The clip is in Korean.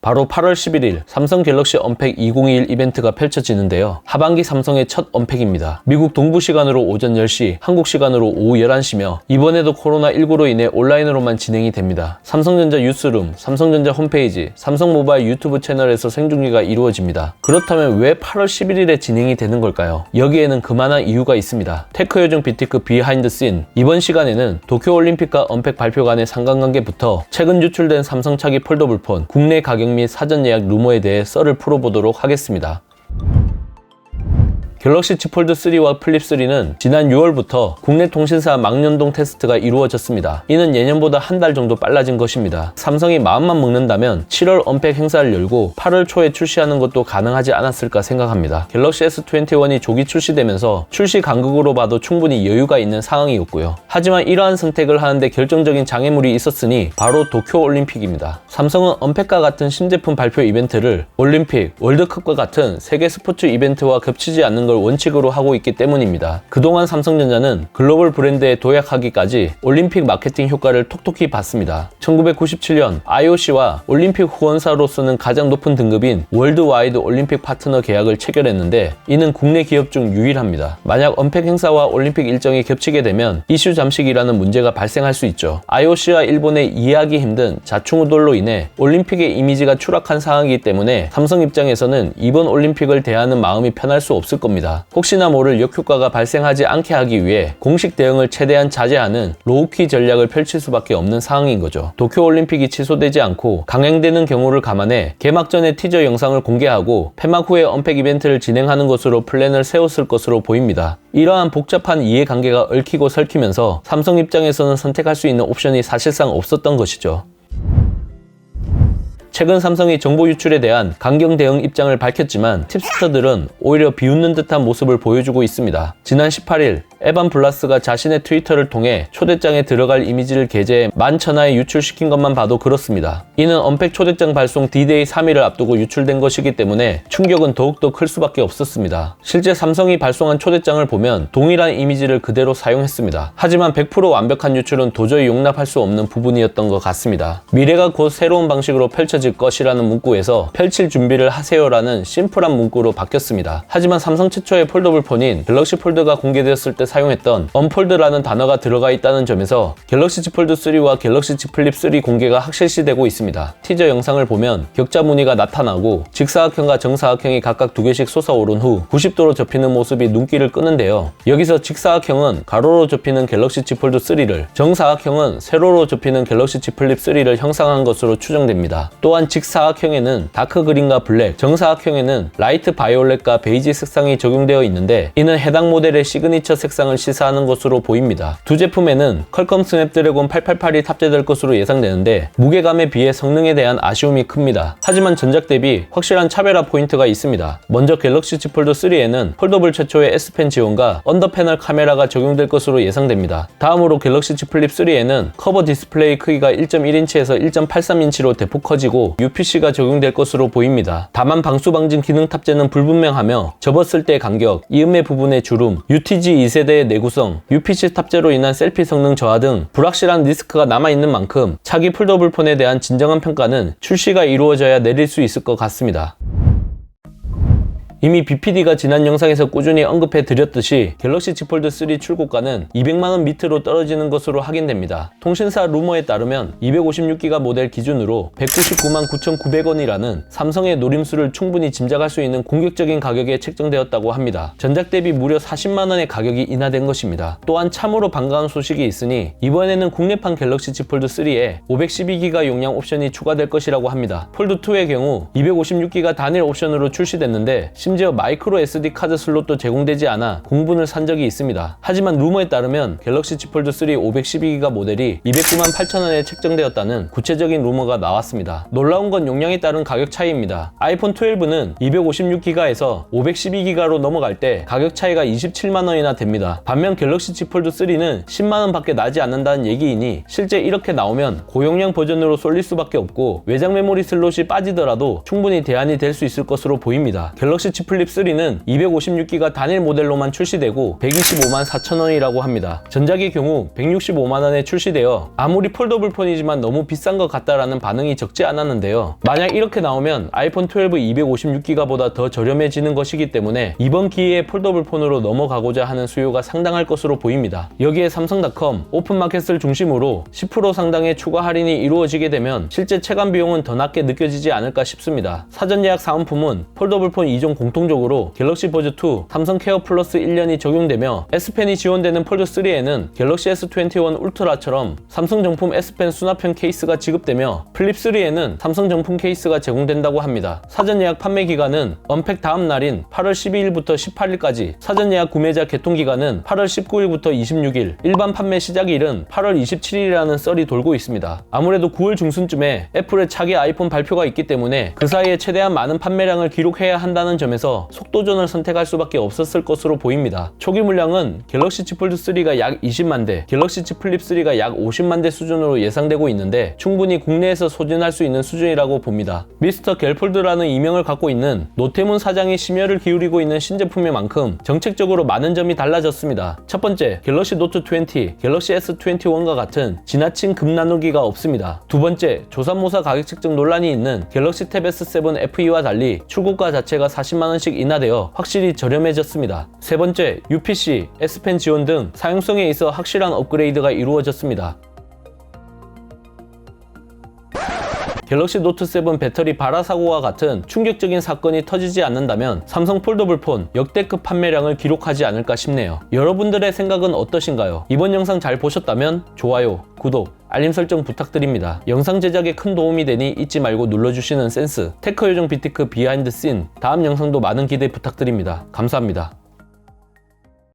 바로 8월 11일 삼성 갤럭시 언팩 2021 이벤트가 펼쳐지는데요. 하반기 삼성의 첫 언팩입니다. 미국 동부 시간으로 오전 10시, 한국 시간으로 오후 11시며 이번에도 코로나19로 인해 온라인으로만 진행이 됩니다. 삼성전자 뉴스룸, 삼성전자 홈페이지, 삼성 모바일 유튜브 채널에서 생중계가 이루어집니다. 그렇다면 왜 8월 11일에 진행이 되는 걸까요? 여기에는 그만한 이유가 있습니다. 테크요정 비티크 비하인드 씬, 이번 시간에는 도쿄올림픽과 언팩 발표 간의 상관관계부터 최근 유출된 삼성 차기 폴더블폰 국내 가격 및 사전 예약 루머에 대해 썰을 풀어보도록 하겠습니다. 갤럭시 Z 폴드 3와 플립 3는 지난 6월부터 국내 통신사 망연동 테스트가 이루어졌습니다. 이는 예년보다 한 달 정도 빨라진 것입니다. 삼성이 마음만 먹는다면 7월 언팩 행사를 열고 8월 초에 출시하는 것도 가능하지 않았을까 생각합니다. 갤럭시 S21이 조기 출시되면서 출시 간극으로 봐도 충분히 여유가 있는 상황이었고요. 하지만 이러한 선택을 하는데 결정적인 장애물이 있었으니 바로 도쿄올림픽입니다. 삼성은 언팩과 같은 신제품 발표 이벤트를 올림픽, 월드컵과 같은 세계 스포츠 이벤트와 겹치지 않는 걸 원칙으로 하고 있기 때문입니다. 그동안 삼성전자는 글로벌 브랜드에 도약하기까지 올림픽 마케팅 효과를 톡톡히 봤습니다. 1997년 IOC와 올림픽 후원사로서는 가장 높은 등급인 월드와이드 올림픽 파트너 계약을 체결했는데 이는 국내 기업 중 유일합니다. 만약 언팩 행사와 올림픽 일정이 겹치게 되면 이슈 잠식이라는 문제가 발생할 수 있죠. IOC와 일본의 이해하기 힘든 자충우돌로 인해 올림픽의 이미지가 추락한 상황이기 때문에 삼성 입장에서는 이번 올림픽을 대하는 마음이 편할 수 없을 겁니다. 혹시나 모를 역효과가 발생하지 않게 하기 위해 공식 대응을 최대한 자제하는 로우키 전략을 펼칠 수밖에 없는 상황인 거죠. 도쿄올림픽이 취소되지 않고 강행되는 경우를 감안해 개막 전에 티저 영상을 공개하고 폐막 후에 언팩 이벤트를 진행하는 것으로 플랜을 세웠을 것으로 보입니다. 이러한 복잡한 이해관계가 얽히고 설키면서 삼성 입장에서는 선택할 수 있는 옵션이 사실상 없었던 것이죠. 최근 삼성이 정보 유출에 대한 강경 대응 입장을 밝혔지만 팁스터들은 오히려 비웃는 듯한 모습을 보여주고 있습니다. 지난 18일 에반 블라스가 자신의 트위터를 통해 초대장에 들어갈 이미지를 게재해 11,000화에 유출시킨 것만 봐도 그렇습니다. 이는 언팩 초대장 발송 D-Day 3일을 앞두고 유출된 것이기 때문에 충격은 더욱더 클 수밖에 없었습니다. 실제 삼성이 발송한 초대장을 보면 동일한 이미지를 그대로 사용했습니다. 하지만 100% 완벽한 유출은 도저히 용납할 수 없는 부분이었던 것 같습니다. 미래가 곧 새로운 방식으로 펼쳐질 것이라는 문구에서 펼칠 준비를 하세요라는 심플한 문구로 바뀌었습니다. 하지만 삼성 최초의 폴더블 폰인 갤럭시 폴드가 공개되었을 때 사용했던 언폴드라는 단어가 들어가 있다는 점에서 갤럭시 Z 폴드 3와 갤럭시 Z 플립 3 공개가 확실시되고 있습니다. 티저 영상을 보면 격자 무늬가 나타나고 직사각형과 정사각형이 각각 2개씩 솟아오른 후 90도로 접히는 모습이 눈길을 끄는데요. 여기서 직사각형은 가로로 접히는 갤럭시 Z 폴드 3를, 정사각형은 세로로 접히는 갤럭시 Z 플립 3를 형상한 것으로 추정됩니다. 또한 직사각형에는 다크 그린과 블랙, 정사각형에는 라이트 바이올렛과 베이지 색상이 적용되어 있는데 이는 해당 모델의 시그니처 색상을 시사하는 것으로 보입니다. 두 제품에는 퀄컴 스냅드래곤 888이 탑재될 것으로 예상되는데 무게감에 비해 성능에 대한 아쉬움이 큽니다. 하지만 전작 대비 확실한 차별화 포인트가 있습니다. 먼저 갤럭시 Z 폴드 3에는 폴더블 최초의 S펜 지원과 언더 패널 카메라가 적용될 것으로 예상됩니다. 다음으로 갤럭시 Z 플립 3에는 커버 디스플레이 크기가 1.1인치에서 1.83인치로 대폭 커지고 UPC가 적용될 것으로 보입니다. 다만 방수 방진 기능 탑재는 불분명하며 접었을 때 간격, 이음매 부분의 주름, UTG 2세대의 내구성, UPC 탑재로 인한 셀피 성능 저하 등 불확실한 리스크가 남아있는 만큼 차기 폴더블 폰에 대한 진정한 평가는 출시가 이루어져야 내릴 수 있을 것 같습니다. 이미 BPD가 지난 영상에서 꾸준히 언급해 드렸듯이 갤럭시 Z 폴드 3 출고가는 200만원 밑으로 떨어지는 것으로 확인됩니다. 통신사 루머에 따르면 256기가 모델 기준으로 199만 9,900원이라는 삼성의 노림수를 충분히 짐작할 수 있는 공격적인 가격에 책정되었다고 합니다. 전작 대비 무려 40만원의 가격이 인하된 것입니다. 또한 참으로 반가운 소식이 있으니 이번에는 국내판 갤럭시 Z 폴드 3에 512기가 용량 옵션이 추가될 것이라고 합니다. 폴드 2의 경우 256기가 단일 옵션으로 출시됐는데 심지어 마이크로 SD 카드 슬롯도 제공되지 않아 공분을 산 적이 있습니다. 하지만 루머에 따르면 갤럭시 Z 폴드 3 512기가 모델이 209만 8천원에 책정되었다는 구체적인 루머가 나왔습니다. 놀라운 건 용량에 따른 가격 차이입니다. 아이폰 12는 256기가에서 512기가로 넘어갈 때 가격 차이가 27만원이나 됩니다. 반면 갤럭시 Z 폴드 3는 10만원 밖에 나지 않는다는 얘기이니 실제 이렇게 나오면 고용량 버전으로 쏠릴 수밖에 없고 외장 메모리 슬롯이 빠지더라도 충분히 대안이 될 수 있을 것으로 보입니다. 갤럭시 Z G 플립 3는 256기가 단일 모델로만 출시되고 125만 4천원이라고 합니다. 전작의 경우 165만원에 출시되어 아무리 폴더블 폰이지만 너무 비싼 것 같다라는 반응이 적지 않았는데요. 만약 이렇게 나오면 아이폰 12 256기가보다 더 저렴해지는 것이기 때문에 이번 기회에 폴더블 폰으로 넘어가고자 하는 수요가 상당할 것으로 보입니다. 여기에 삼성닷컴, 오픈마켓을 중심으로 10% 상당의 추가 할인이 이루어지게 되면 실제 체감 비용은 더 낮게 느껴지지 않을까 싶습니다. 사전 예약 사은품은 폴더블 폰 2종 공통적으로 갤럭시 버즈 2, 삼성 케어 플러스 1년이 적용되며 S펜이 지원되는 폴드 3에는 갤럭시 S21 울트라처럼 삼성 정품 S펜 수납형 케이스가 지급되며 플립 3에는 삼성 정품 케이스가 제공된다고 합니다. 사전 예약 판매 기간은 언팩 다음 날인 8월 12일부터 18일까지, 사전 예약 구매자 개통 기간은 8월 19일부터 26일, 일반 판매 시작일은 8월 27일이라는 썰이 돌고 있습니다. 아무래도 9월 중순쯤에 애플의 차기 아이폰 발표가 있기 때문에 그 사이에 최대한 많은 판매량을 기록해야 한다는 점에서 속도전을 선택할 수밖에 없었을 것으로 보입니다. 초기 물량은 갤럭시 Z 폴드 3가 약 20만 대, 갤럭시 Z 플립 3가 약 50만 대 수준으로 예상되고 있는데 충분히 국내에서 소진할 수 있는 수준이라고 봅니다. 미스터 갤폴드라는 이명을 갖고 있는 노태문 사장이 심혈을 기울이고 있는 신제품인 만큼 정책적으로 많은 점이 달라졌습니다. 첫 번째, 갤럭시 노트 20, 갤럭시 S21과 같은 지나친 금 나누기가 없습니다. 두 번째, 조삼모사 가격 책정 논란이 있는 갤럭시 탭 S7 FE와 달리 출고가 자체가 40만원씩 인하되어 확실히 저렴해졌습니다. 세 번째, UPC, S펜 지원 등 사용성에 있어 확실한 업그레이드가 이루어졌습니다. 갤럭시 노트 7 배터리 발화 사고와 같은 충격적인 사건이 터지지 않는다면 삼성 폴더블 폰 역대급 판매량을 기록하지 않을까 싶네요. 여러분들의 생각은 어떠신가요? 이번 영상 잘 보셨다면 좋아요, 구독, 알림 설정 부탁드립니다. 영상 제작에 큰 도움이 되니 잊지 말고 눌러주시는 센스. 테크 요정 비티크 비하인드 씬, 다음 영상도 많은 기대 부탁드립니다. 감사합니다.